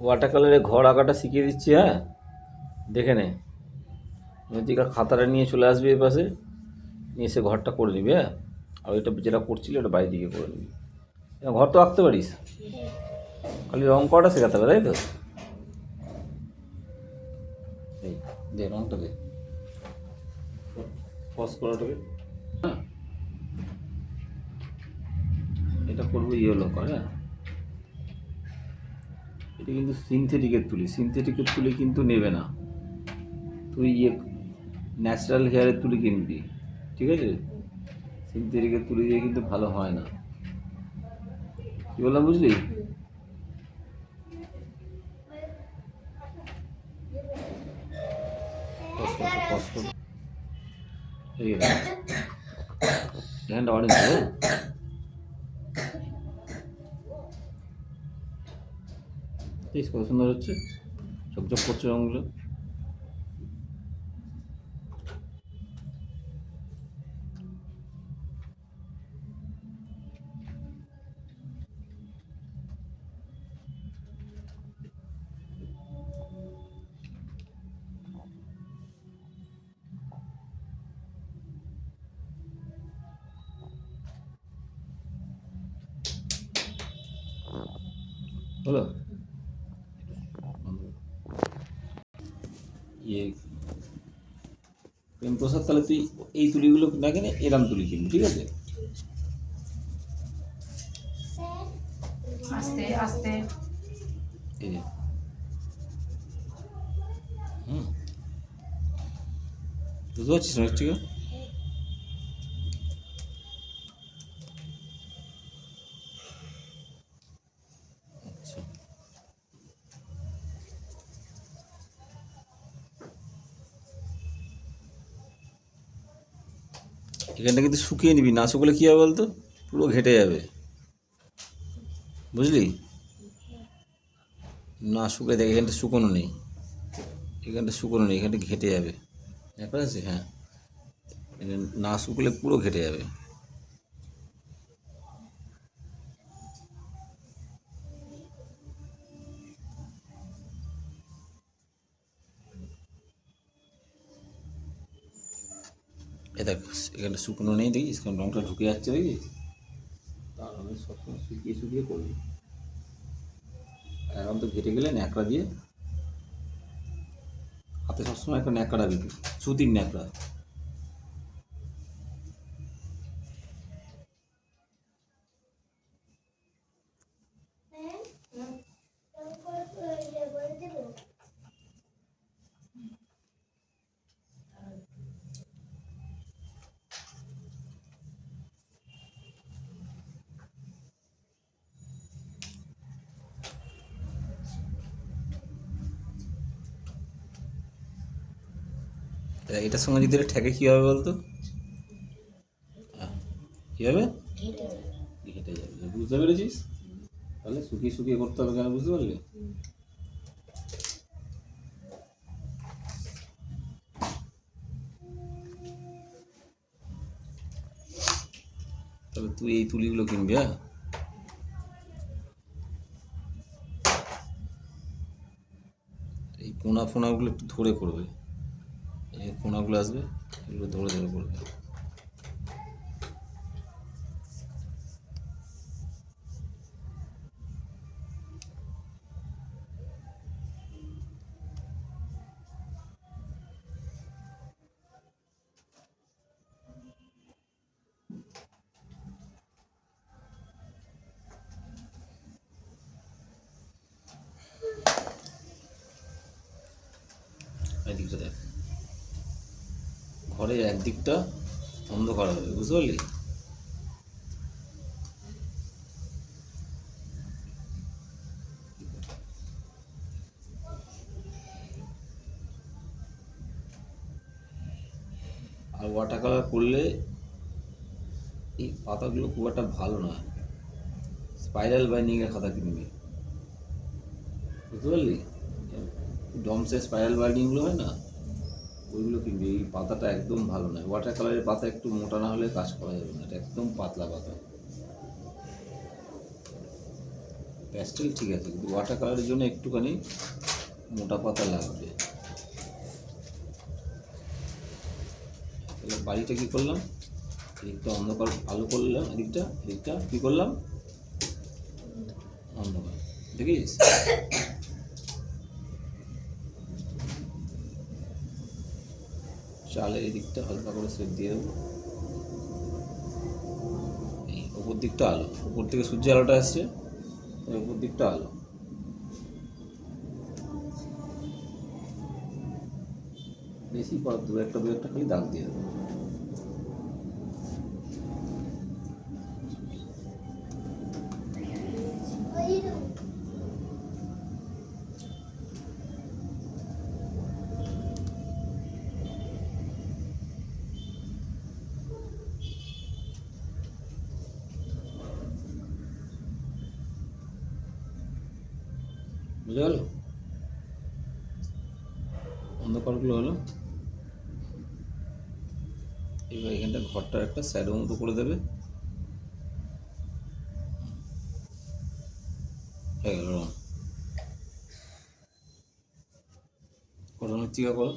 Water কালারে ঘর আঁকাটা শিখিয়ে দিচ্ছি, হ্যাঁ, দেখে নে। মৃত্তিকা খাতাটা নিয়ে চলে আসবি এর পাশে, নিয়ে এসে ঘরটা করে নিবি, হ্যাঁ। আর ওইটা যেটা করছিলি ওটা বাইরে দিকে করে নিবি। ঘর তো আঁকতে পারিস, খালি রং করাটা শেখাতে হবে, তাই তো? এই দে রংটা দে, ফস করাটাকে, হ্যাঁ। এটা করবো ইয়েলো কর, হ্যাঁ। এটা কিন্তু সিনথেটিকের তুলি কিন্তু নেবে না। তুই ন্যাচারাল হেয়ারের তুলি কিনবি, ঠিক আছে? সিনথেটিকের তুলি দিয়ে কিন্তু ভালো হয় না। কি বললাম বুঝলি? এই হ্যান্ড অরেঞ্জ, হ্যাঁ। বেশ কত সুন্দর হচ্ছে, ঝকঝক করছে রঙগুলো। হলো ইয়ে প্রেম প্রসাদ, তাহলে তুই এই তুলিগুলো না কিনে এরাম তুলি কিনবি, ঠিক আছে? আস্তে আস্তে। এই যে, হুম, বুঝতে পারছিস না? ঠিক আছে, আচ্ছা। এখানটা কিন্তু শুকিয়ে নিবি, না শুকলে কী হবে বলতো, পুরো ঘেটে যাবে, বুঝলি? না শুকিয়ে দেখ, এখানটা শুকনো নেই, এখানটা ঘেটে যাবে, ব্যাপার আছে, হ্যাঁ। এটা না শুকলে পুরো ঘেটে যাবে। এ দেখ, এখানটা শুকনো নেই, দেখিস কারণ রঙটা ঢুকে যাচ্ছে, দেখিস? তাহলে সবসময় শুকিয়ে শুকিয়ে করবি। আর এখন তো ঘেটে গেলে ন্যাকড়া দিয়ে, হাতে সবসময় একটা ন্যাকড়া দিবি, সুতির ন্যাকড়া। এটার সঙ্গে যদি এটা ঠেকে কী হবে বলতো? কী হবে? ঘেটে যাবে, বুঝতে পেরেছিস? তাহলে শুকিয়ে শুকিয়ে করতে হবে কেন, বুঝতে পারলি? তবে তুই এই তুলিগুলো কিনবি, হ্যাঁ। এই কোনা ফোনাগুলো একটু ধরে করবে, এই কোনাগুলো আসবে, এগুলো ধরে ধরে করবে। এদিকটা দেখ, ঘরের একদিকটা অন্ধকার হবে, বুঝতে পারলি? আর ওয়াটার কালার করলে এই পাতাগুলো খুব একটা ভালো নয়, স্পাইরাল বাইন্ডিংয়ের খাতা কিনবি, বুঝতে পারলি? ডমসের স্পাইরাল বাইন্ডিংগুলো হয় না, ওইগুলো কিনবি। এই পাতাটা একদম ভালো নয়, ওয়াটার কালারের পাতা একটু মোটা না হলে কাজ করা যাবে না, এটা একদম পাতলা পাতা। প্যাস্টেল ঠিক আছে, কিন্তু ওয়াটার কালারের জন্য একটুখানি মোটা পাতা লাগবে। তাহলে বাড়িটা কী করলাম, এদিকটা অন্ধকার আলো করলাম, এদিকটা কী করলাম অন্ধকার, দেখিস? চালের এদিকটা হালকা করে সেট দিয়ে দেবো। এই ওপর দিকটা আলো, উপর থেকে সূর্যের আলোটা আসছে, উপর দিকটা আলো। বেশি পর দু একটা খালি দাগ দিয়ে দেবো। বুঝে গেল? অন্ধকারগুলো হলো। এবার এখানটা ঘরটার একটা স্যাডো মতো করে দেবে, হয়ে গেল রং। কটা মৃত্তিকা করো।